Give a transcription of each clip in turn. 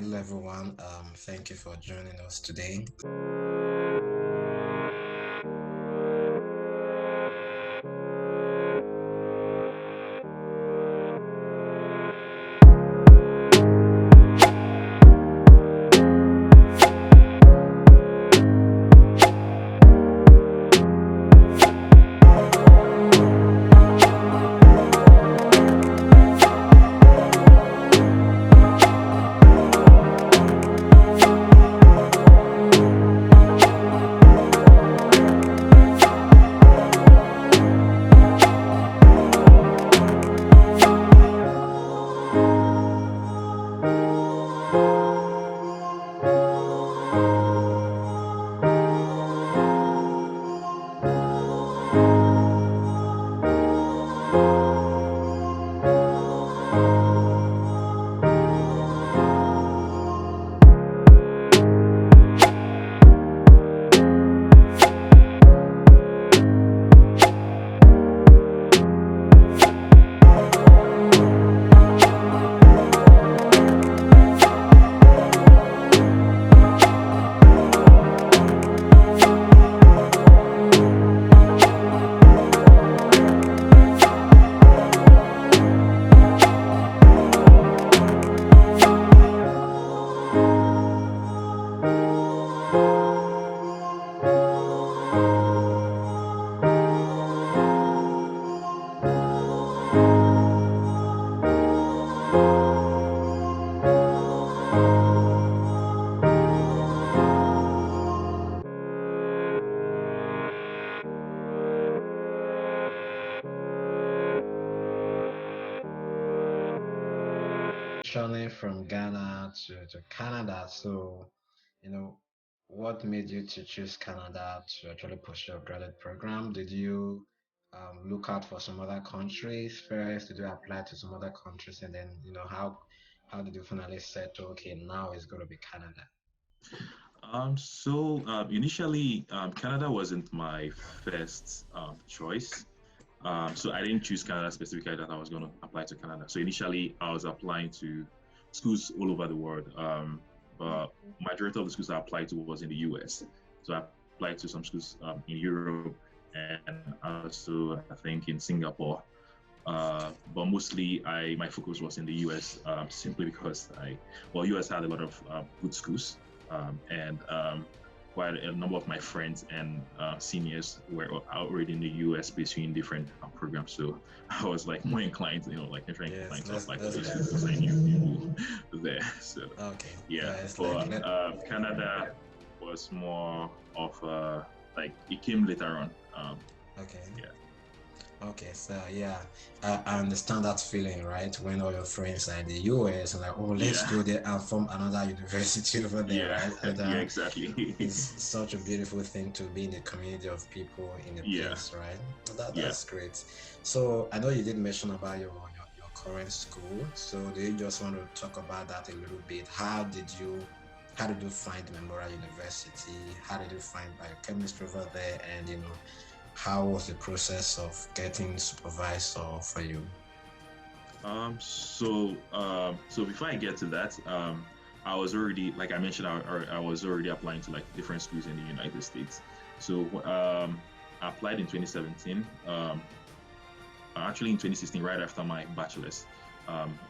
Hello, everyone. Thank you for joining us today. Journey from Ghana to Canada. So, what made you to choose Canada to actually pursue your graduate program? Did you look out for some other countries first? Did you apply to some other countries, and then how did you finally settle? Okay, now it's going to be Canada. Initially, Canada wasn't my first choice. So I didn't choose Canada specifically that I was going to apply to Canada. So initially, I was applying to schools all over the world. But majority of the schools I applied to was in the US. So I applied to some schools in Europe and also I think in Singapore. But mostly, my focus was in the US simply because US had a lot of good schools, and quite a number of my friends and seniors were already in the US pursuing different programs. So I was like more inclined, like entering Yes, inclined to apply to let's those like schools because I knew people there. So okay. yeah, Yeah, it's like but Canada was more of like it came later on. okay. Yeah, Okay, so yeah, I understand that feeling, right? When all your friends are in the US and like, oh, let's yeah, go there and form another university over there, yeah, right? And yeah, exactly. it's such a beautiful thing to be in a community of people in a Yeah, place, right? yeah. That's great. So I know you did mention about your current school. So do you just want to talk about that a little bit? How did you find Memorial University? How did you find biochemistry over there? And how was the process of getting supervisor for you? So before I get to that, I was already, like I mentioned, I was already applying to like different schools in the United States. So I applied in 2017. Actually in 2016, right after my bachelor's,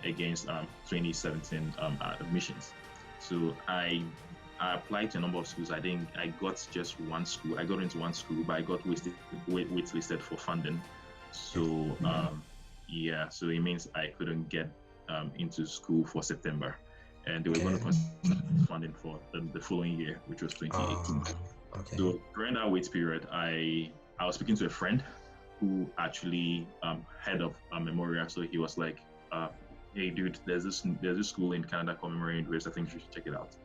against 2017 admissions. So I applied to a number of schools. I got just one school. I got into one school, but I got waitlisted for funding. So yeah, so it means I couldn't get into school for September, and they were going to Okay. consider funding for the following year, which was 2018. Okay. So during that wait period, I was speaking to a friend who actually head of Memorial. So he was like, "Hey, dude, there's this school in Canada called Memorial University. I think you should check it out."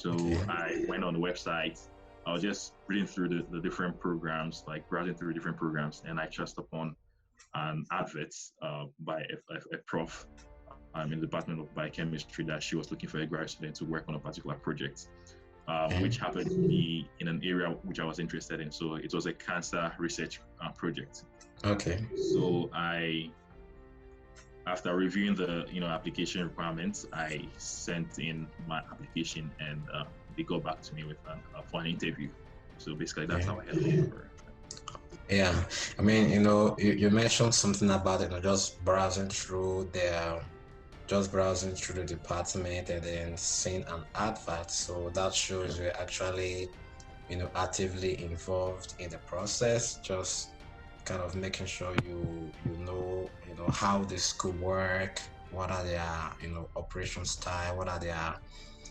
Okay. So I went on the website. I was just reading through the different programs, like browsing through different programs, and I just upon an advert by a prof in the Department of Biochemistry that she was looking for a grad student to work on a particular project, Okay. which happened to be in an area which I was interested in. So it was a cancer research project. Okay. So I after reviewing the application requirements, I sent in my application, and they got back to me with for an interview. So basically, that's how I had over. Yeah, I mean, you mentioned something about just browsing through the department and then seeing an advert. So that shows you're actually actively involved in the process, just kind of making sure you know how the school work, what are their operation style, what are their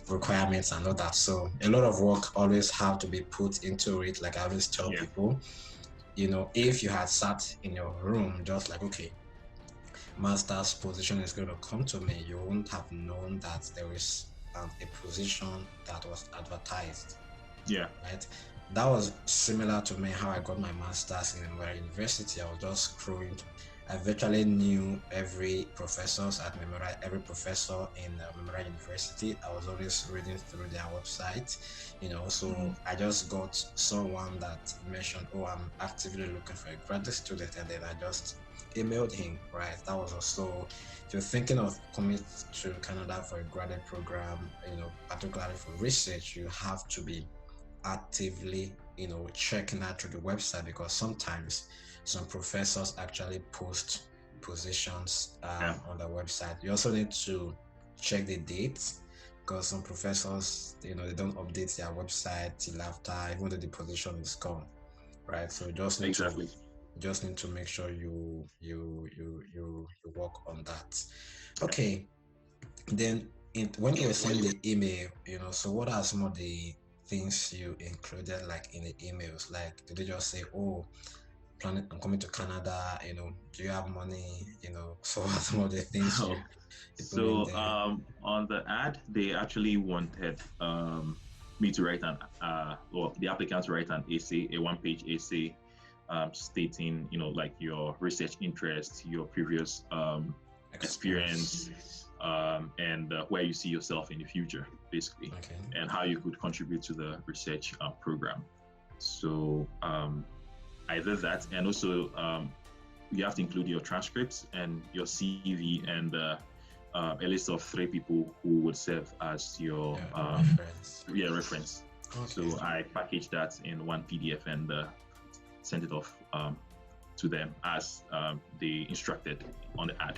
requirements and all that. So a lot of work always have to be put into it. Like I always tell Yeah, people, if you had sat in your room just like, okay, master's position is going to come to me, you wouldn't have known that there is a position that was advertised, yeah, right? That was similar to me how I got my master's in Emmanuel University. I was just scrolling. I virtually knew every professors at Memorial, every professor in Memorial University. I was always reading through their website, So I just got someone that mentioned, "Oh, I'm actively looking for a graduate student," and then I just emailed him. Right, that was also. If you're thinking of coming to Canada for a graduate program, particularly for research, you have to be actively checking out through the website, because sometimes some professors actually post positions yeah, on the website. You also need to check the dates, because some professors they don't update their website till after, even though the position is gone, right? So exactly. you just need to make sure you work on that. Yeah. Okay, then when you were sending the email, so what are some of the things you included like in the emails? Like, did they just say, "Oh, planning I'm coming to Canada, do you have money?" So what are some of the things you, Oh, you put in so there? on the ad, they actually wanted me to write or the applicant to write an essay, a one-page essay, stating, like your research interests, your previous Experience. experience, and where you see yourself in the future, basically, Okay. and how you could contribute to the research program. So I did that, and also you have to include your transcripts and your CV and a list of 3 people who would serve as your Yeah, reference. reference. Okay. So I packaged that in one PDF and sent it off to them as they instructed on the ad.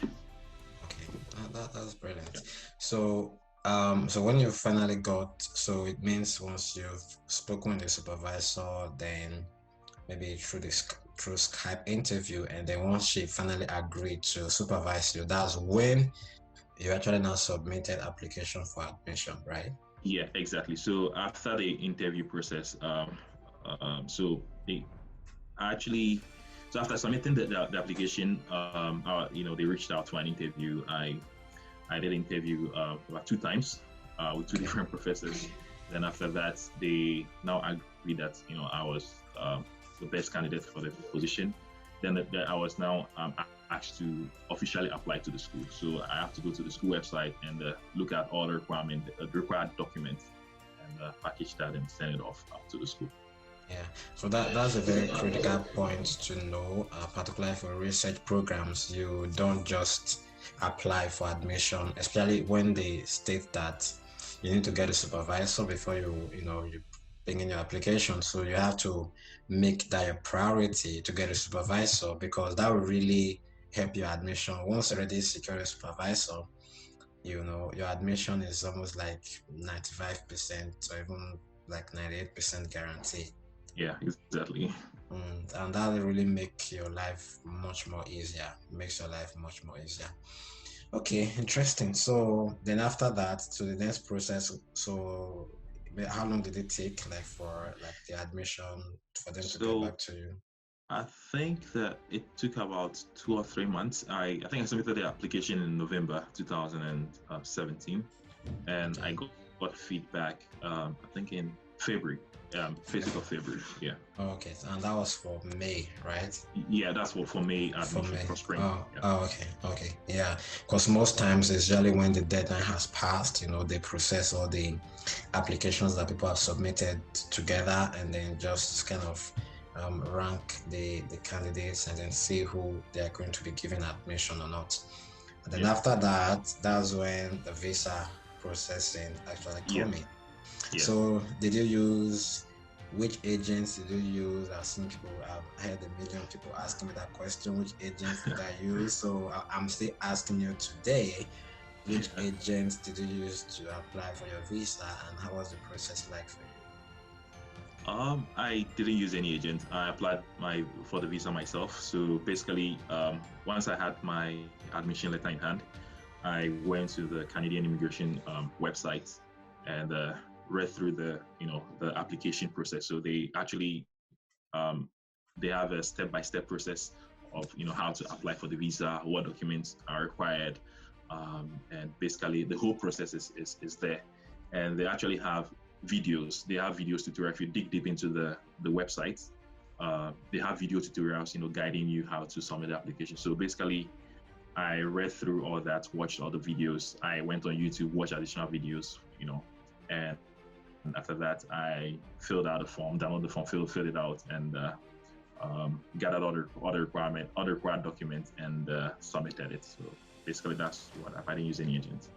Okay, that's brilliant. Yeah. So when you finally so it means once you've spoken with the supervisor, then maybe through Skype interview, and then once she finally agreed to supervise you, that's when you actually now submitted application for admission, right? Yeah, exactly. So after the interview process, so they actually, so after submitting the application, they reached out to an interview. I did interview about 2 times with 2 Okay. different professors. Then after that, they now agreed that I was the best candidate for the position. Then I was now asked to officially apply to the school. So I have to go to the school website and look at all the required documents, and package that and send it off to the school. Yeah, so that's a very critical point to know, particularly for research programs. You don't just apply for admission, especially when they state that you need to get a supervisor before you bring in your application. So you have to make that a priority to get a supervisor, because that will really help your admission. Once you already secure a supervisor, your admission is almost like 95% or even like 98% guarantee. Yeah, exactly. And that will really make your life much more easier. Makes your life much more easier. Okay, interesting. So then after that, so the next process, so how long did it take, like for like the admission, for them to get So back to you? I think that it took about 2 or 3 months. I think I submitted the application in November 2017, and Okay. I got feedback. I think in February, first week of February. Yeah, Okay, and that was for May, right? yeah, that's what for May For admission May. for spring. Oh, Yeah, oh, okay. Yeah, because most times it's usually when the deadline has passed, they process all the applications that people have submitted together, and then just kind of rank the candidates and then see who they are going to be given admission or not. Then Yeah. after that, that's when the visa processing actually Yeah. come in. Yeah. So did you use which agents did you use? I've seen people, I've heard a million people asking me that question, which agents did I use? So I'm still asking you today, which Yeah. agents did you use to apply for your visa and how was the process like for you? I didn't use any agent. I applied my for the visa myself. So basically, once I had my admission letter in hand, I went to the Canadian immigration website and read through the application process. So they actually um, they have a step-by-step process of how to apply for the visa, what documents are required, and basically the whole process is there. And they actually have videos. They have videos tutorials. If you dig deep into the website, they have video tutorials, guiding you how to submit the application. So basically, I read through all that, watched all the videos. I went on YouTube, watched additional videos, and after that, I filled out a form, downloaded the form, filled it out, and gathered other required documents, and submitted it. So basically, that's what I didn't use any agent.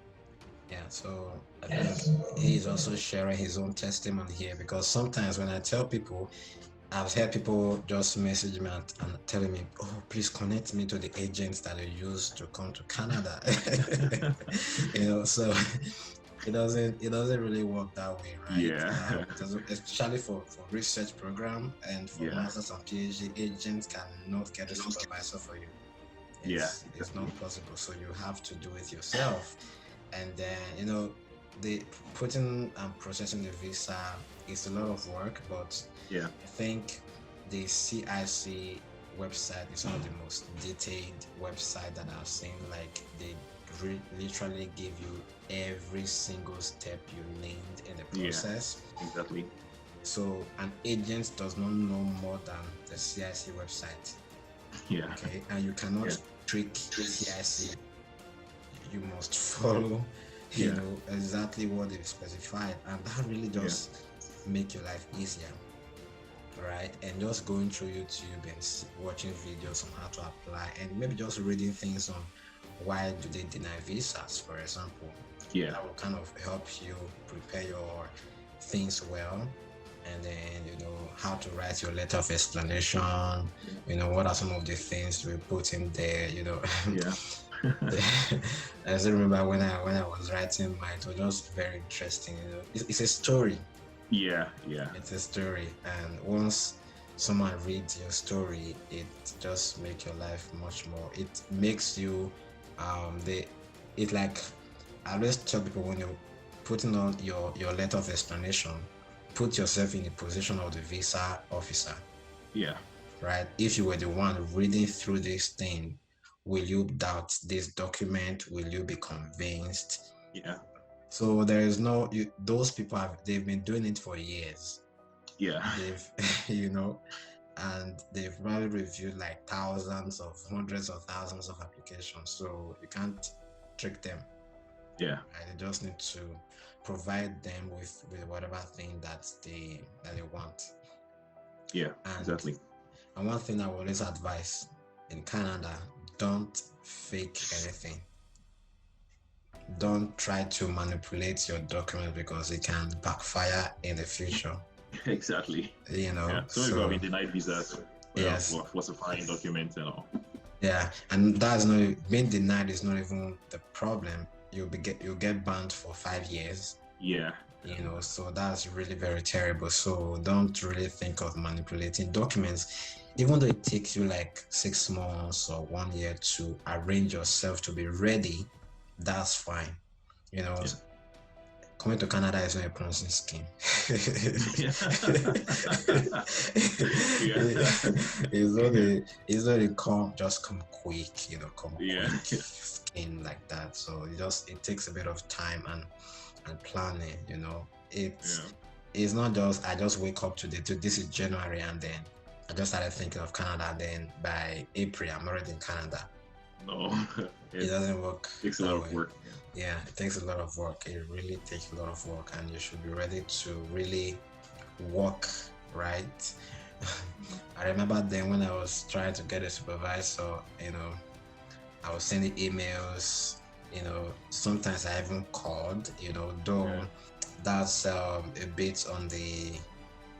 Yeah, so I think he's also sharing his own testimony here because sometimes when I tell people, I've heard people just message me and telling me, "Oh, please connect me to the agents that you use to come to Canada." So it doesn't really work that way, right? Yeah, Especially for research program and for yeah, masters and PhD, agents cannot get a supervisor for you. yeah, It's exactly. not possible. So you have to do it yourself. And then the putting and processing the visa is a lot of work, but Yeah, I think the CIC website is one of the most detailed website that I've seen. Like they literally give you every single step you need in the yeah, process. exactly. So an agent does not know more than the CIC website. Yeah, Okay, and you cannot yeah, trick CIC. You must follow, yeah, exactly what they've specified, and that really yeah, just make your life easier, right? And just going through YouTube and watching videos on how to apply, and maybe just reading things on why do they deny visas, for example. yeah, That will kind of help you prepare your things well. And then how to write your letter of explanation, what are some of the things we put in there. yeah, I still remember when I was writing mine, it was just very interesting. It's a story. yeah, yeah, It's a story, and once someone reads your story, it just makes your life much more. It makes you, they, it like I always tell people when you're putting on your letter of explanation, put yourself in the position of the visa officer, yeah, right? If you were the one reading through this thing, will you doubt this document? Will you be convinced? yeah, So there is no those people they've been doing it for years. yeah, They've and they've probably reviewed like thousands of hundreds of thousands of applications. So you can't trick them. yeah, Right? You just need to provide them with whatever thing that they want. yeah, And exactly. and one thing I will always advise in Canada, don't fake anything. Don't try to manipulate your document because it can backfire in the future. Exactly. Yeah. Some people have So been denied visas yes, for falsifying documents and all. yeah, and that's not being denied is not even the problem. You'll get banned for 5 years. Yeah. So that's really very terrible. So don't really think of manipulating documents, even though it takes you like 6 months or 1 year to arrange yourself to be ready. That's fine. You know, Yeah. Coming to Canada is not a Ponzi scheme. Yeah. It's not a come quick, come Yeah. quick scheme like that. So it takes a bit of time and planning. Yeah. It's not just I just wake up today to this is January and then I just started thinking of Canada. And then by April I'm already in Canada. No. It doesn't work Takes a that lot of way. work. Yeah, it takes a lot of work. It really takes a lot of work, and you should be ready to really work, right? I remember then when I was trying to get a supervisor, I was sending emails. Sometimes I even called. Though Yeah. that's a bit on the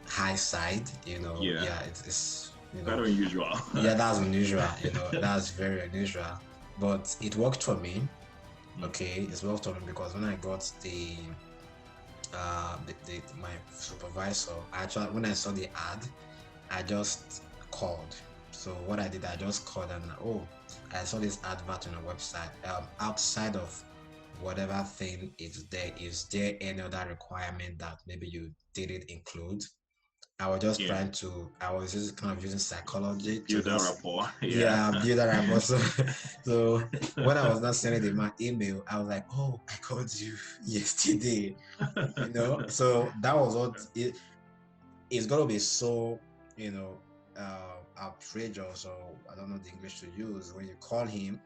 high side. Yeah. Yeah, it's Quite unusual. yeah, that's unusual. That's very unusual. But it worked for me. Mm. Okay, it's worked for me because when I got my supervisor, actually when I saw the ad, I just called. So what I did, I just called and oh, I saw this advert on a website. Outside of whatever thing is there any other requirement that maybe you didn't include? I was just Yeah. trying to, I was just kind of using psychology to Build that just, rapport. Yeah. yeah, build that rapport. So when I was not sending the my email, I was like, oh, I called you yesterday, So that was what it's gonna be so, outrageous, or I don't know the English to use when you call him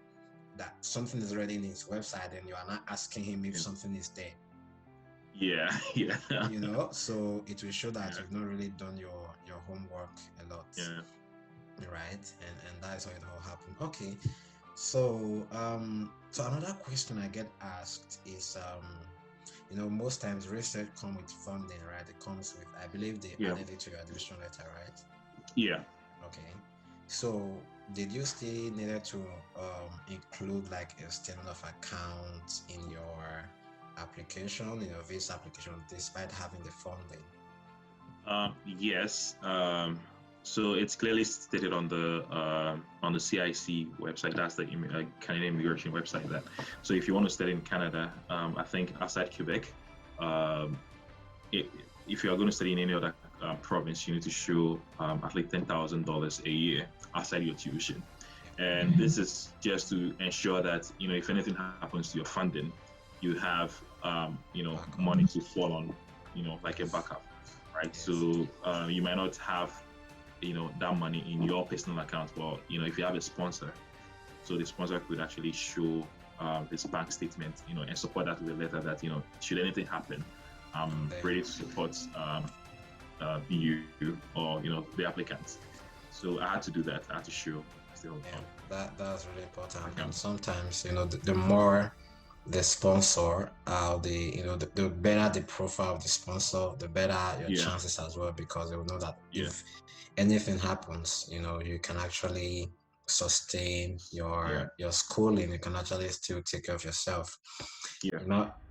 that something is already in his website and you are not asking him if Yeah. something is there. Yeah. Yeah. So it will show that Yeah. you've not really done your homework a lot, Yeah. right? And that is how it all happened. Okay. So another question I get asked is most times research come with funding, right? It comes with, I believe they Yeah. added it to your admission letter, right? Yeah. Okay. So did you still needed to include like a statement of account in your application, in your visa application, despite having the funding? Yes. So it's clearly stated on the CIC website. That's the Canadian immigration website. That so if you want to study in Canada, I think outside Quebec, um, it, if you are going to study in any other province, you need to show at least $10,000 a year outside your tuition. And this is just to ensure that if anything happens to your funding, you have Backup. money to fall on, like a Yes. backup, right? Yes. So you might not have that money in your personal account, but if you have a sponsor, so the sponsor could actually show this bank statement, and support that with a letter that should anything happen, I'm Then ready to support you or the applicants. So I had to do that. I had to show still yeah, that's really important. And account. sometimes, the more the sponsor, the better the profile of the sponsor, the better your Yeah, chances as well, because they will know that yeah, if anything happens, you can actually sustain yeah, your schooling. You can actually still take care of yourself. yeah,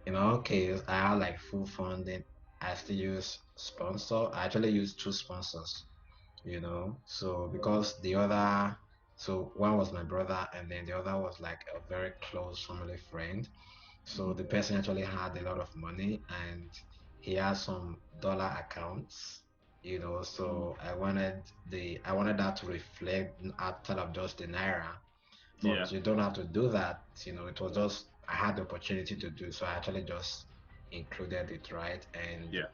In our case, I had like full funding. I still use sponsor. I actually use two sponsors, so because so one was my brother and then the other was like a very close family friend. So mhm, the person actually had a lot of money and he has some dollar accounts, mhm, so I wanted that to reflect outside of just the naira. yeah, But you don't have to do that. It was just I had the opportunity to do, so I actually just included it, right? And yeah,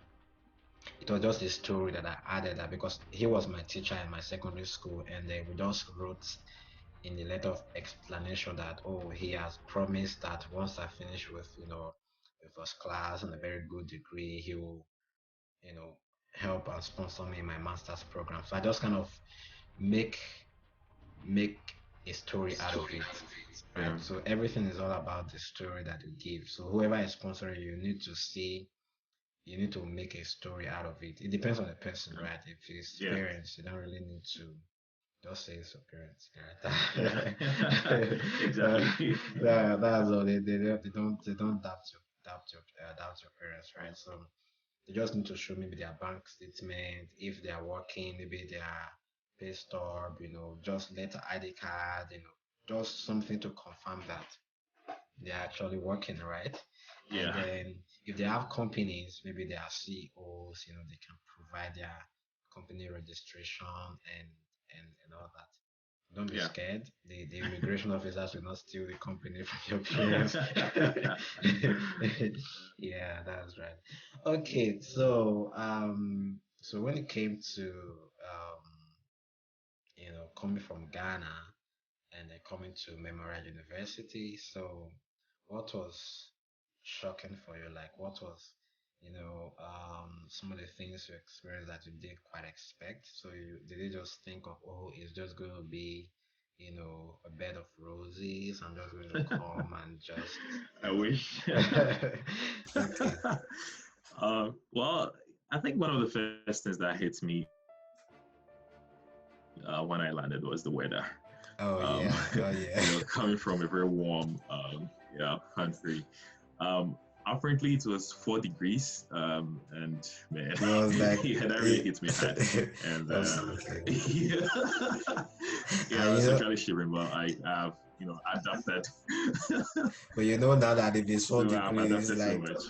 it was just a story that I added that because he was my teacher in my secondary school, and then we just wrote in the letter of explanation that, oh, he has promised that once I finish with the first class and a very good degree, he will you know help and sponsor me in my master's program. So I just kind of make make a story out of it, yeah, right? So everything is all about the story that you give. So whoever is sponsoring you, you need to make a story out of it. It depends on the person, right? If it's yeah, parents, you don't really need to just say it's your parents, yeah, right? yeah. Exactly. That's all. They don't doubt your parents, Yeah, right? So they just need to show maybe their bank statement if they are working, maybe their pay stub, just letter ID card, just something to confirm that they're actually working, right? And yeah, then if they have companies, maybe they are CEOs, they can provide their company registration and all that. Don't be yeah. scared. The immigration officers will not steal the company from your parents. Yeah, that's right. Okay, so when it came to coming from Ghana and then coming to Memorial University. So, what was shocking for you? Like, what was, some of the things you experienced that you didn't quite expect? So, did you just think of, oh, it's just going to be, a bed of roses. I'm just going to come and just, I wish. okay. Well, I think one of the first things that hit me when I landed was the weather. Oh Um, yeah, oh yeah. coming from a very warm, country. Um, Apparently, it was 4 degrees, and man, It was like yeah, that really it, hit me hard. And absolutely. yeah, yeah, I And was actually shivering, but I have, adapted. but now that if it's four So I've degrees, adapted so like much.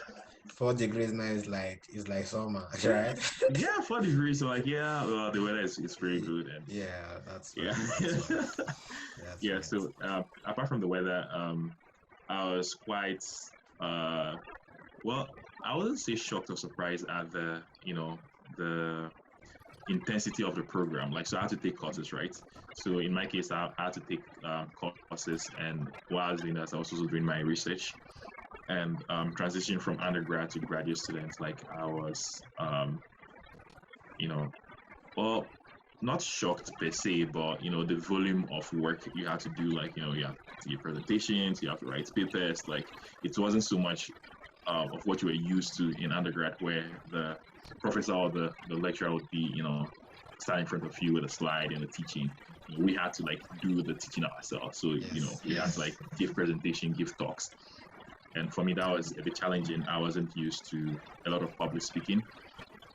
4 degrees now is like summer, right? Yeah, 4 degrees. So like, yeah, well, the weather is pretty good, and Yeah, that's yeah, fine. That's fine. That's yeah. fine. So apart from the weather, I was quite uh, well. I wouldn't say shocked or surprised at the intensity of the program. Like, so I had to take courses, right? So in my case, I had to take courses, and while I was doing that, I was also doing my research and transitioning from undergrad to graduate students. Like, I was, you know, well, not shocked per se, but the volume of work you have to do, like you have to give presentations, you have to write papers. Like, it wasn't so much of what you were used to in undergrad, where the professor or the lecturer would be, stand in front of you with a slide and a teaching. We had to like do the teaching ourselves. So Yes, we had to yes. like give presentation, give talks. And for me, that was a bit challenging. I wasn't used to a lot of public speaking,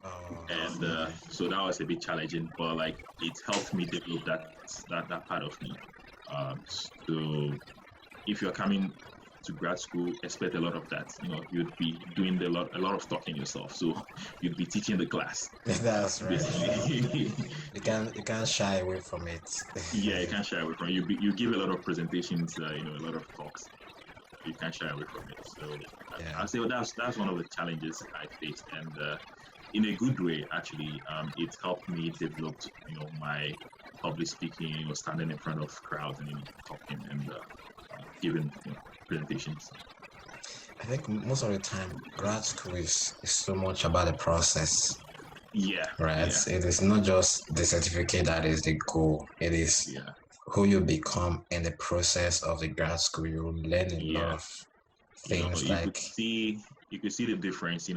Oh, and okay. so that was a bit challenging. But like, it helped me develop that part of me. So if you're coming to grad school, expect a lot of that. You'd be doing a lot of talking yourself. So you'd be teaching the class, That's right. basically. You can't shy away from it. Yeah, you can't shy away from it. You give a lot of presentations, a lot of talks. You can't shy away from it. So Yeah. I'll say that's one of the challenges I faced, and in a good way, actually, it helped me develop, my public speaking, standing in front of crowds and talking and giving presentations. I think most of the time, grad school is so much about the process, Yeah, right? yeah, It is not just the certificate that is the goal. It is yeah, who you become in the process of the grad school. You learn a lot yeah. of things You could like, see the difference.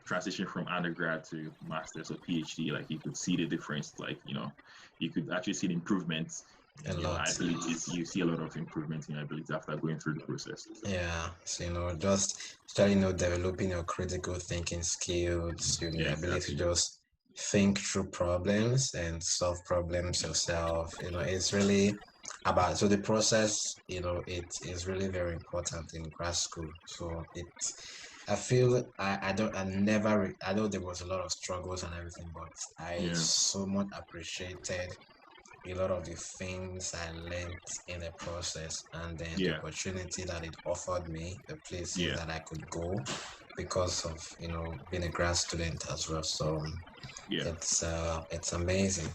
Transition from undergrad to master's or PhD. Like, you could see the difference. Like, you could actually see the improvements a in your lot. abilities. You see a lot of improvements in your abilities after going through the process. Yeah, so just start, developing your critical thinking skills, Yeah, your ability to exactly. just think through problems and solve problems yourself. It's really about, so the process, it is really very important in grad school. So I feel I know there was a lot of struggles and everything, but I Yeah, so much appreciated a lot of the things I learned in the process, and then the yeah, opportunity that it offered me, the places yeah, that I could go because of being a grad student as well. So yeah. it's amazing.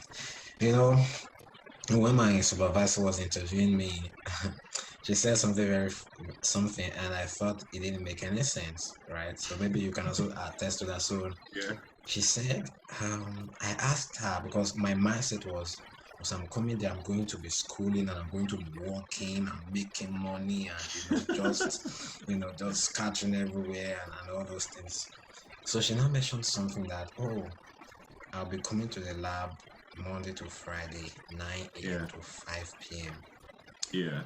You know, when my supervisor was interviewing me, she said something, and I thought it didn't make any sense, right? So maybe you can also attest to that. So Yeah. she said, I asked her because my mindset was I'm coming there, I'm going to be schooling and I'm going to be working and making money and just scattering everywhere and all those things. So she now mentioned something that, oh, I'll be coming to the lab Monday to Friday, 9 a.m. Yeah, to 5 p.m. yeah,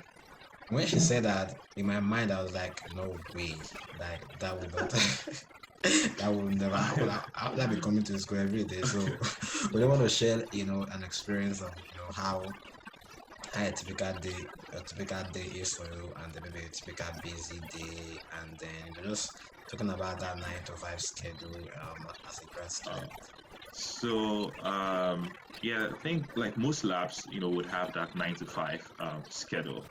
When she said that, in my mind, I was like, no way, like that would not, that would never. How would I be coming to school every day? So, we don't want to share, an experience of, how a typical day is for you, and then maybe a typical busy day, and then just talking about that 9 to 5 schedule, as a grad uh, student. so yeah, I think like most labs, would have that 9 to 5 schedule.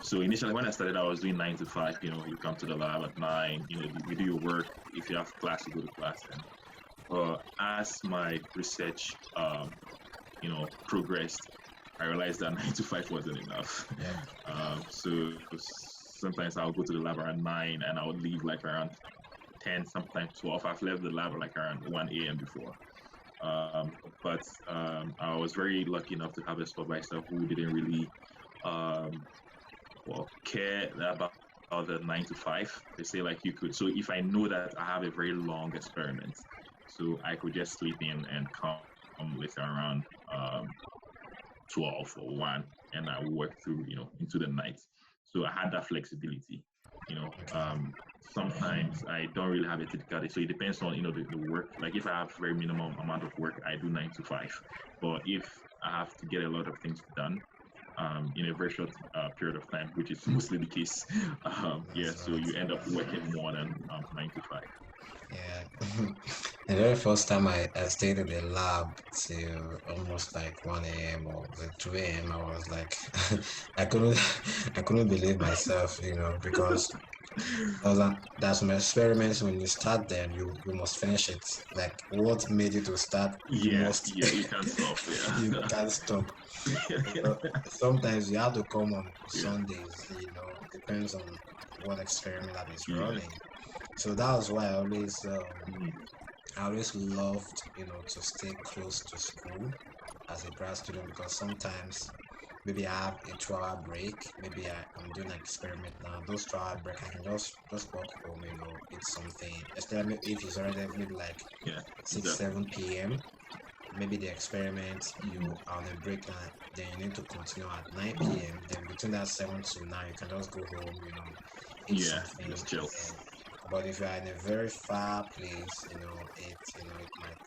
So initially when I started, I was doing 9 to 5. You come to the lab at 9. You do your work. If you have class, you go to class. And as my research, progressed, I realized that 9 to 5 wasn't enough. Yeah. So sometimes I'll go to the lab around 9 and I'll leave like around 10, sometimes 12. I've left the lab like around 1 a.m. before. But I was very lucky enough to have a supervisor who didn't really um, care about the 9 to 5. They say like you could. So if I know that I have a very long experiment, so I could just sleep in and come later around 12 or 1, and I work through into the night. So I had that flexibility. You know, Okay. sometimes I don't really have a typical day, so it depends on the work. Like if I have very minimum amount of work, I do 9 to 5. But if I have to get a lot of things done in a very short period of time, which is mostly the case, yeah, That's so right. you end up working more than 9 to 5. Yeah. The very first time I stayed in the lab till almost like 1 a.m. or like 2 a.m. I was like, I couldn't, I couldn't believe myself, because there's some experiments when you start them, you must finish it. Like what made you to start, you Yeah, must, yeah, you can't stop. you Yeah, can't stop. Sometimes you have to come on yeah, Sundays, depends on what experiment that is yeah. running. So that was why Mm, I always loved, to stay close to school as a grad student because sometimes maybe I have a 2 hour break, maybe I'm doing an experiment now. Those 2 hour break I can just walk home, eat something. Especially if it's already maybe like yeah, 6, exactly. 7 p.m. Maybe the experiment you Mhm. are on a break now, then you need to continue at 9 p.m. Then between that 7 to 9 you can just go home, eat Yeah, something, just chill. and but if you are in a very far place, it might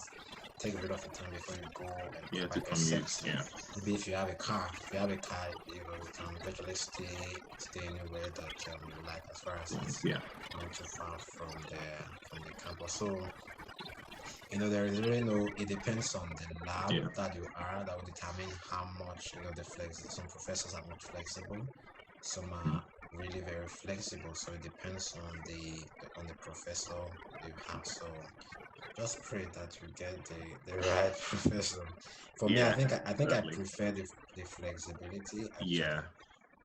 take a bit of a time before you go and Yeah, come to back. commute. Except Yeah, maybe if you have a car, you can virtually stay anywhere that you like, as far as it's yeah, not too far from the campus. So there is really no. It depends on the lab yeah, that you are that will determine how much the flex. Some professors are much flexible, some mm, are really very flexible. So it depends on the professor you have. So just pray that you get the right professor. For me, I yeah, think I exactly. prefer the flexibility Yeah, actually.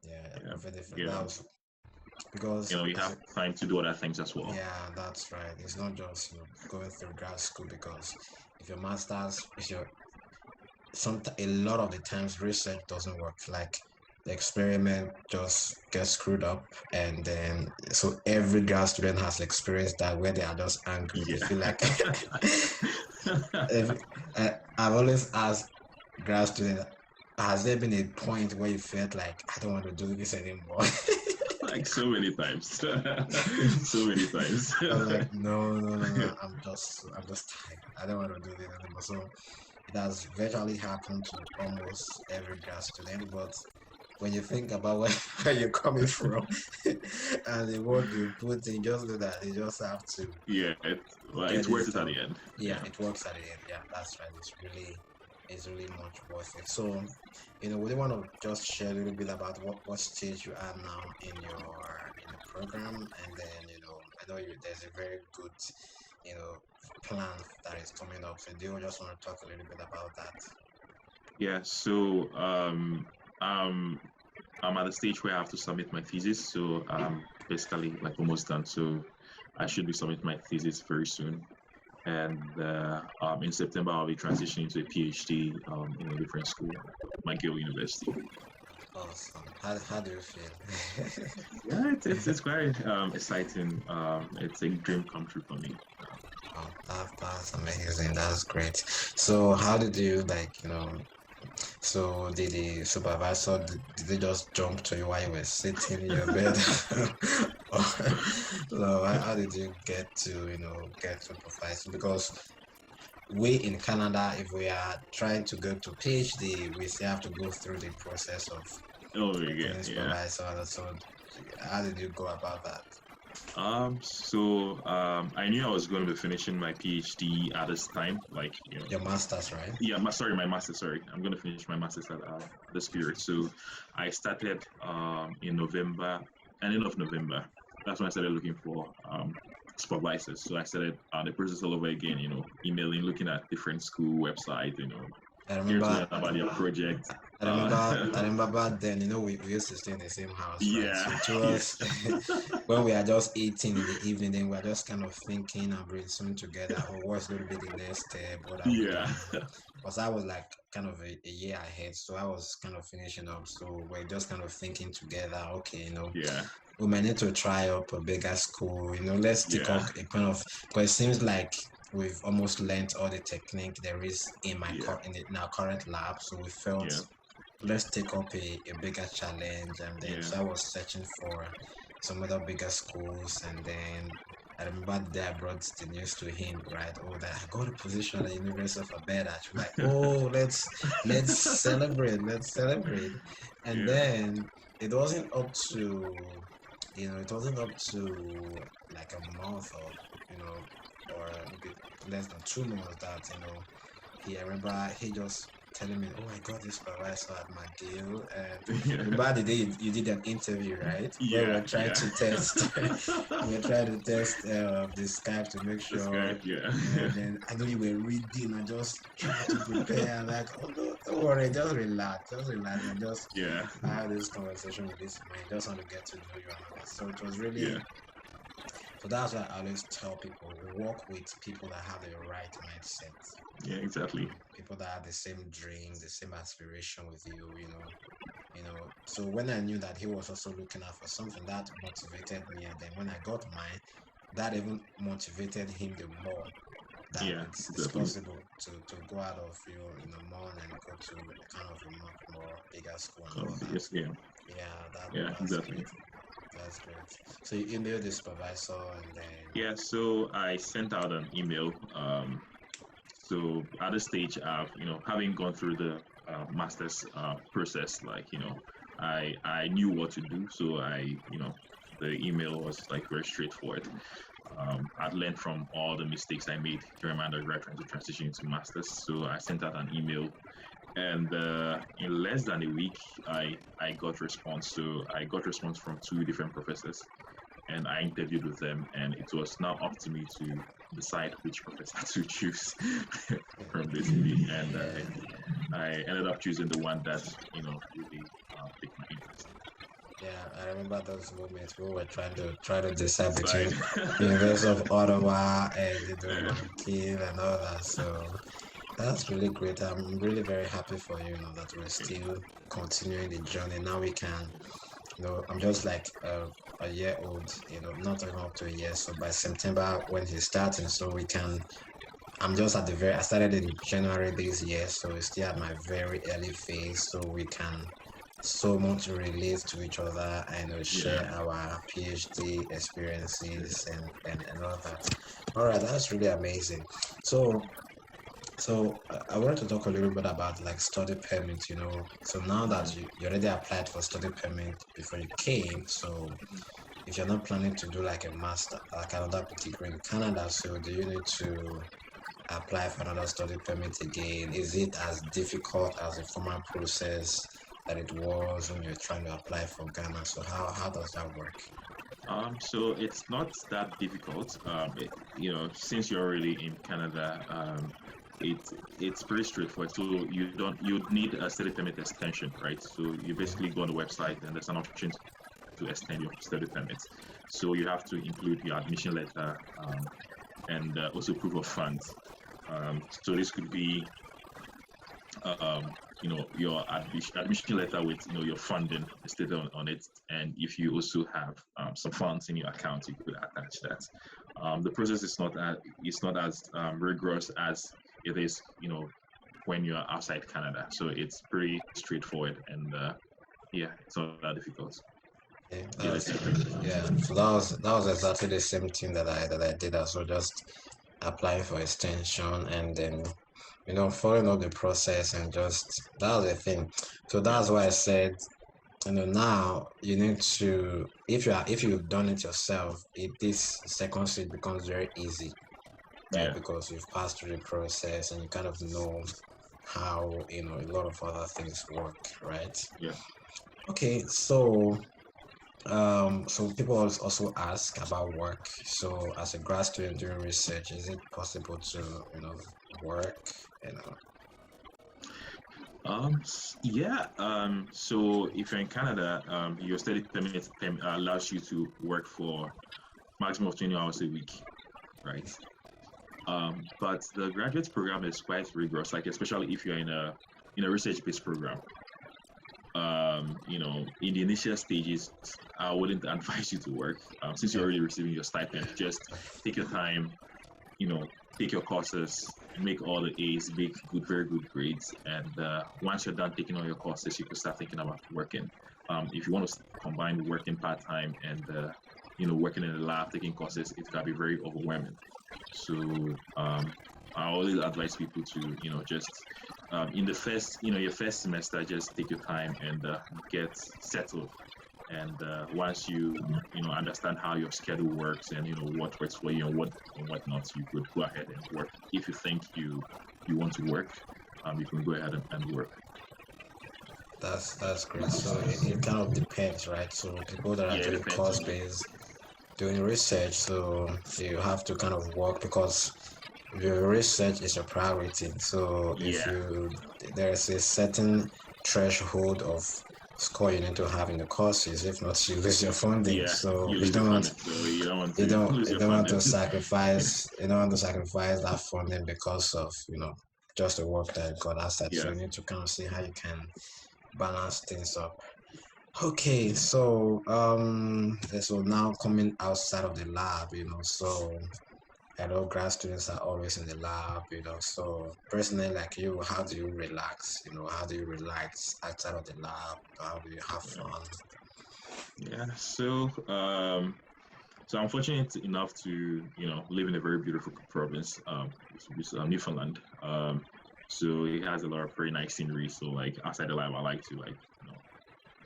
Yeah, I yeah, prefer yeah. that was because You have time to do other things as well. yeah, that's right. It's not just going through grad school because if your masters, if your a lot of the times research doesn't work. Like the experiment just gets screwed up, and then so every grad student has experienced that where they are just angry. They Yeah. feel like every, I've always asked grad students, has there been a point where you felt like I don't want to do this anymore? Like so many times. So many times. I was like, no, no, no, no. I'm just tired. I don't want to do this anymore. So it has virtually happened to almost every grad student. But when you think about where you're coming from and the work you put in, just know that you just have to Yeah, well, get it's this worth it at done. the end. Yeah, Yeah. it works at the end. Yeah, that's right. It's really much worth it. So, would you want to just share a little bit about what stage you are now in your program, and then I know there's a very good you know plan that is coming up. So, do you just want to talk a little bit about that? Yeah. So um I'm at the stage where I have to submit my thesis. So basically like almost done. So I should be submitting my thesis very soon. And in September I'll be transitioning to a PhD in a different school, McGill University. Awesome. How do you feel? Yeah, it's quite exciting. It's a dream come true for me. Oh, that's amazing. That's great. So, how did you So did the supervisor did they just jump to you while you were sitting in your bed? Or, so how did you get to supervisor? Because we in Canada, if we are trying to go to PhD, we still have to go through the process of Oh yeah, getting yeah. supervisor. So how did you go about that? I knew I was going to be finishing my PhD at this time. Like, Your masters, right? yeah, my master. Sorry, I'm going to finish my master's at this period. So I started in November, ending of November. That's when I started looking for supervisors. So I started the process all over again. Emailing, looking at different school websites. I Getting to remember learn about their project. I remember back then, we used to stay in the same house, right? Yeah, So it yes, was when we are just eating in the evening, then we're just kind of thinking and brainstorming together, oh, what's going to be the next step? What are we yeah, doing? Because I was like kind of a year ahead, so I was kind of finishing up. So we're just kind of thinking together, okay, yeah, we might need to try up a bigger school, let's take yeah, up a kind of, because it seems like we've almost learned all the technique there is yeah, in our current lab. So we felt, yeah, let's take up a bigger challenge. And then yeah, so I was searching for some other bigger schools. And then I remember the day I brought the news to him, right? Oh, that I got a position at the University of Alberta. She was like, oh, let's celebrate, let's celebrate. And yeah, then it wasn't up to it wasn't up to like a month or maybe less than 2 months that I remember he just telling me, "Oh, I got this supervisor at McGill." And yeah, remember the day you did an interview, right? Where yeah, we're trying yeah. to test, we're trying to test the Skype to make The sure. Skype, yeah, And then I know you were reading and just try to prepare. Like, oh no, don't worry, just relax, and just yeah, have this conversation with this man. Just want to get to know you and all that. So it was really. yeah, So that's why I always tell people, work with people that have the right mindset, yeah, exactly. people that have the same dream, the same aspiration with So when I knew that he was also looking out for something, that motivated me. And then when I got mine, that even motivated him the more, that Yeah, it's exactly. possible to go out of Mon and go to kind of a much more bigger school and all that. Yes, yeah, Yeah, yeah, that's exactly. great. That's great. So you emailed the supervisor and then Yeah, so I sent out an email. So at this stage, having gone through the master's process, I knew what to do. So the email was like very straightforward. I'd learned from all the mistakes I made during my undergrad trying to transition into masters. So I sent out an email, and in less than a week, I got response. So I got response from two different professors, and I interviewed with them, and it was now up to me to decide which professor to choose from basically, and yeah. I ended up choosing the one that really piqued my interest. Yeah, I remember those moments we were trying to decide between Decide. University of Ottawa and Yeah, McGill and all that. So that's really great. I'm really very happy for you, that we're still continuing the journey. Now we can, I'm just like a year old, not even up to a year. So by September when he's starting, so we can. I'm just at the very. I started in January this year, so it's still at my very early phase. So we can so much relate to each other and yeah, share our PhD experiences and all that. All right, that's really amazing. So I wanted to talk a little bit about like study permit. So now that you already applied for study permit before you came, so if you're not planning to do like a master, like another degree in Canada, so do you need to apply for another study permit again? Is it as difficult as the formal process that it was when you're trying to apply for Ghana? So how does that work? so it's not that difficult. Since you're already in Canada, it it's pretty straightforward. So you'd need a study permit extension, right? So you basically go on the website and there's an option to extend your study permit. So you have to include your admission letter, and also proof of funds. So this could be your admission letter with your funding stated on it, and if you also have some funds in your account, you could attach that. The process is not as rigorous as it is when you're outside Canada, so it's pretty straightforward, and yeah, it's not that difficult. Okay, Yeah, let's that's see. yeah. So that was exactly the same thing that I did as well. Just applying for extension and then following up the process and just that was the thing. So Yeah, that's why I said now you need to if you've done it yourself, this second stage becomes very easy, right? yeah, Because you've passed through the process and you kind of know how a lot of other things work, right? yeah. Okay, so people also ask about work. So as a grad student doing research, is it possible to work you know Yeah. So if you're in Canada, your study permit allows you to work for maximum of 20 hours a week, right? But the graduate program is quite rigorous, like especially if you're in a research-based program. In the initial stages, I wouldn't advise you to work. Since you're Yeah, already receiving your stipend, just take your time, you know, take your courses, make all the A's, make good, very good grades, and once you're done taking all your courses, you can start thinking about working. If you want to combine working part time and working in the lab, taking courses, it can be very overwhelming. So I always advise people to just in the first your first semester, just take your time and get settled. And once you understand how your schedule works and what works for you and what not, you could go ahead and work. If you think you want to work, you can go ahead and work. that's great. So it kind of depends, right? So people that are Yeah, it doing depends course on you. based, doing research, so you have to kind of work because your research is a priority. So if Yeah, you there's a certain threshold of score you need to have in the courses, if not you lose your funding. yeah, So you lose your funding, so you don't want to lose you your don't want funding. to sacrifice that funding because of just the work that you got outside. So Yeah. you need to kind of see how you can balance things up. Okay, so now coming outside of the lab, so I know grad students are always in the lab, so personally, like you, how do you relax? How do you relax outside of the lab? How do you have fun? Yeah. So I'm fortunate enough to, live in a very beautiful province, which is Newfoundland. So it has a lot of very nice scenery. So like outside the lab, I like to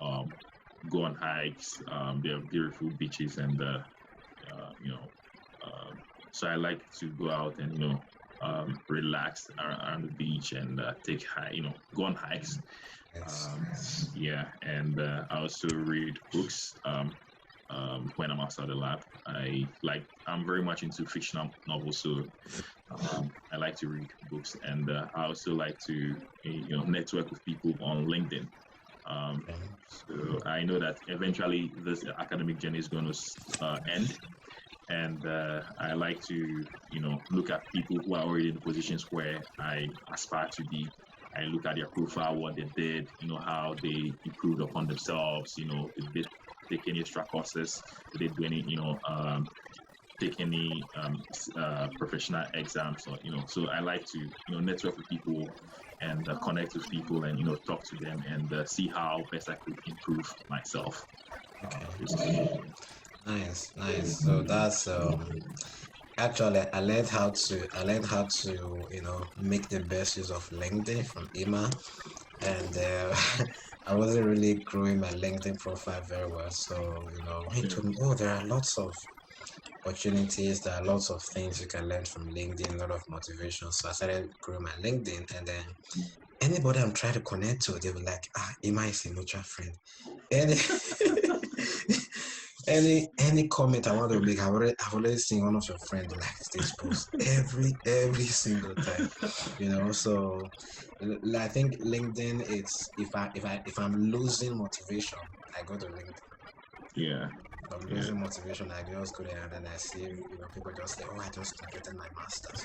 um, go on hikes. There are beautiful beaches and uh, you know, um, so I like to go out and relax around the beach and take go on hikes. Yes. Um, yeah, and I also read books. When I'm outside the lab. I'm very much into fictional novels, so I like to read books, and I also like to network with people on LinkedIn. Um, Okay. so I know that eventually this academic journey is going to end, and I like to look at people who are already in positions where I aspire to be. I look at their profile, what they did, how they improved upon themselves, did they take any extra courses, did they do any, take any professional exams, or so I like to network with people and connect with people and talk to them and see how best I could improve myself, Okay. basically. Nice, nice. So that's actually I learned how to make the best use of LinkedIn from Emma, and I wasn't really growing my LinkedIn profile very well. So he Yeah. told me, oh, there are lots of opportunities, there are lots of things you can learn from LinkedIn, a lot of motivation. So I started growing my LinkedIn, and then anybody I'm trying to connect to, they were like, Emma is a mutual friend. Any any comment I want to make, I've already seen one of your friends like this post every single time, So I think LinkedIn, it's if I'm losing motivation, I go to LinkedIn. Yeah. If I'm Yeah. losing motivation, I just go there and then I see, people just say, oh, I just completed my master's,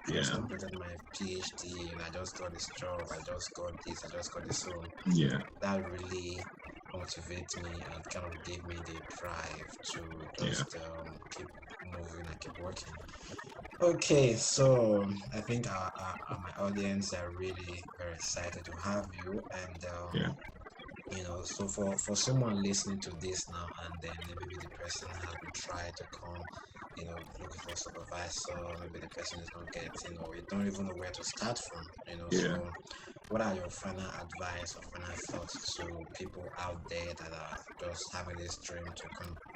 I just Yeah. completed my PhD, I just got this job, I just got this, I just got this. So Yeah. that really motivates me and kind of gave me the drive to Yeah. just keep moving and keep working. Okay, so I think my audience are really very excited to have you, and Yeah. so for someone listening to this now, and then maybe the person has been trying to come, looking for a supervisor, maybe the person is not getting, or you don't even know where to start from, Yeah. so what are your final advice or final thoughts to people out there that are just having this dream to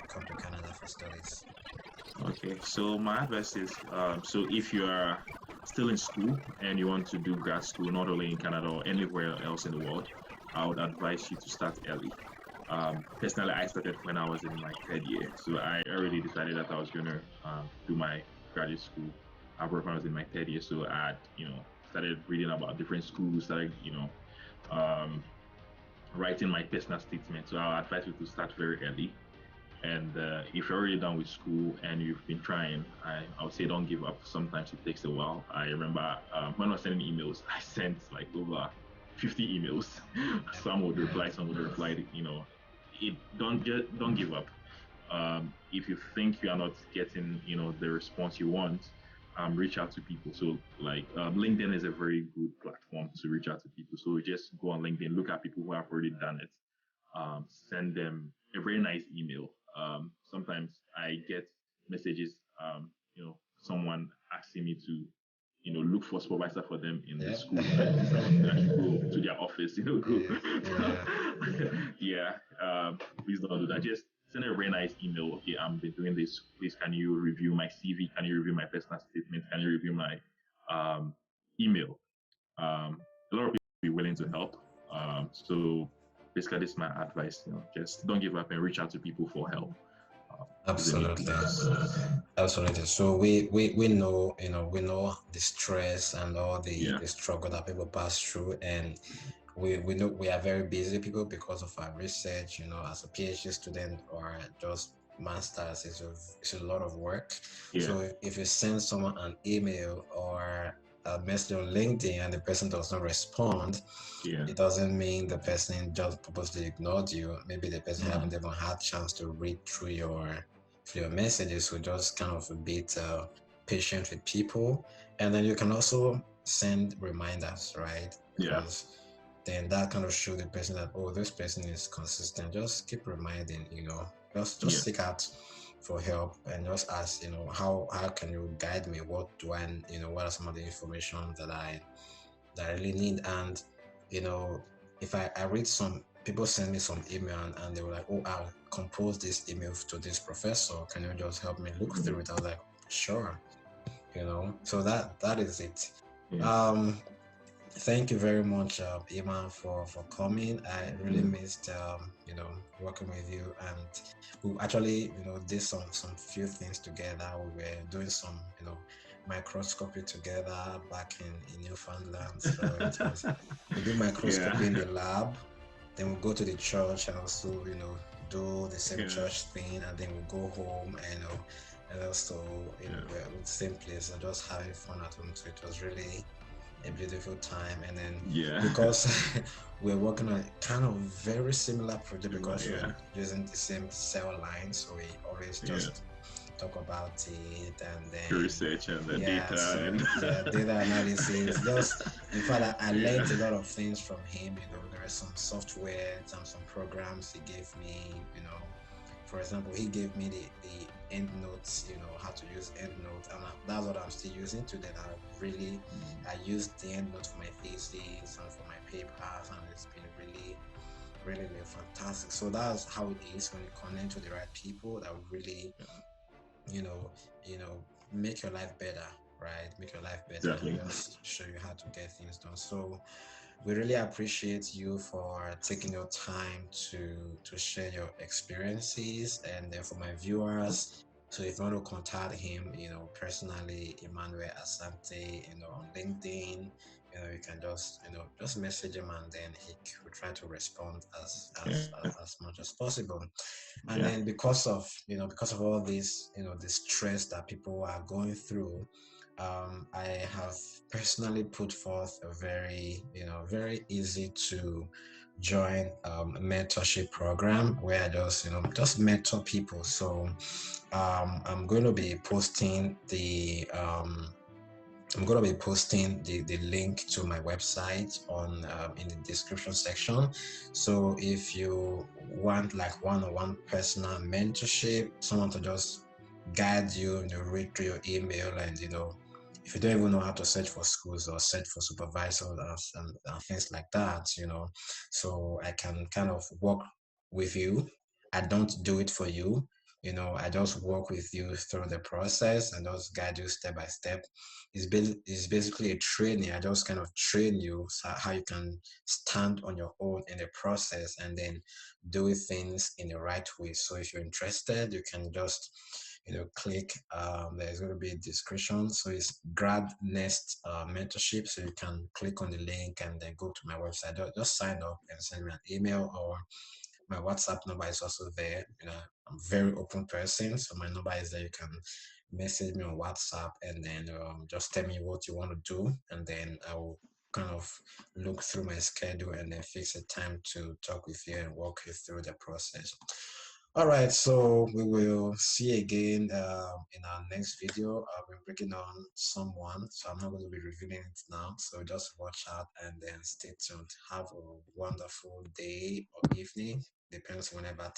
come to Canada for studies? Okay. So my advice is, so if you are still in school and you want to do grad school, not only in Canada or anywhere else in the world, I would advise you to start early. Personally, I started when I was in my third year, so I already decided that I was going to do my graduate school abroad when I was in my third year. So I, started reading about different schools, started, um, writing my personal statement. So I'll advise you to start very early. And if you're already done with school and you've been trying, I would say don't give up. Sometimes it takes a while. I remember when I was sending emails, I sent like over 50 emails. Some would reply, some would reply. Don't give up. If you think you are not getting the response you want, reach out to people. So like LinkedIn is a very good platform to reach out to people. So just go on LinkedIn, look at people who have already done it, send them a very nice email. Sometimes I get messages, someone asking me to, look for supervisor for them in the Yep. school. I should go to their office, go. Yeah. Yeah, please don't do that. Just send a very nice email. Okay, I'm been doing this. Please, can you review my CV? Can you review my personal statement? Can you review my um, email? A lot of people will be willing to help. So basically, this is my advice. Just don't give up and reach out to people for help. If they need Absolutely. things. Absolutely. So we know, we know the stress and all Yeah, the struggle that people pass through, and we know we are very busy people because of our research, as a PhD student or just masters, it's a lot of work. yeah, So if you send someone an email or a message on LinkedIn and the person does not respond, yeah. it doesn't mean the person just purposely ignored you. Maybe the person Mm-hmm. haven't even had chance to read through your messages. So just kind of a bit patient with people, and then you can also send reminders, right? Yeah, Because then that kind of show the person that, oh, this person is consistent. Just keep reminding, just yeah, seek out for help and just ask, how can you guide me? What do I, what are some of the information that I really need? And if I read some people send me some email and they were like, oh, I'll compose this email to this professor. Can you just help me look through it? I was like, sure. So that is it. yeah. um Thank you very much, Iman, for coming. I really missed, working with you, and we actually, did some few things together. We were doing some, microscopy together back in Newfoundland. So we do Yeah, microscopy in the lab, then we go to the church and also, do the same yeah, church thing, and then we go home and also, yeah, we're in the same place and just having fun at home. So it was really a beautiful time. And then yeah. because we're working on a kind of very similar project Similar, because we're yeah, using the same cell line, so we always yeah. just talk about it. And The then research and the yeah, data so and yeah, data analysis. Just in fact, I yeah. learned a lot of things from him. There are some software and some programs he gave me. For example, he gave me the end notes, how to use end notes, and that's what I'm still using today. I used the end notes for my thesis and for my papers, and it's been really, really, really fantastic. So that's how it is when you connect to the right people that will really, you know, make your life better, right? Make your life better and Exactly. just show you how to get things done. So we really appreciate you for taking your time to share your experiences. And then for my viewers, so if you want to contact him, personally, Emmanuel Asante, on LinkedIn, you can just message him, and then he will try to respond Yeah, as much as possible. And yeah, then because of all this, the stress that people are going through, I have personally put forth a very, very easy to join mentorship program where I just mentor people. So I'm going to be posting the link to my website on in the description section. So if you want like one-on-one personal mentorship, someone to just guide you, read through your email, and if you don't even know how to search for schools or search for supervisors and things like that, so I can kind of work with you. I don't do it for you. I just work with you through the process and just guide you step by step. It's basically a training. I just kind of train you so how you can stand on your own in the process and then do things in the right way. So if you're interested, you can just click. There's going to be a description. So it's GradNext mentorship. So you can click on the link and then go to my website. Just sign up and send me an email, or my WhatsApp number is also there. I'm a very open person, so my number is there. You can message me on WhatsApp and then just tell me what you want to do, and then I will kind of look through my schedule and then fix a time to talk with you and walk you through the process. All right, so we will see again in our next video. I'll be bringing on someone, so I'm not going to be revealing it now. So just watch out and then stay tuned. Have a wonderful day or evening, depends whenever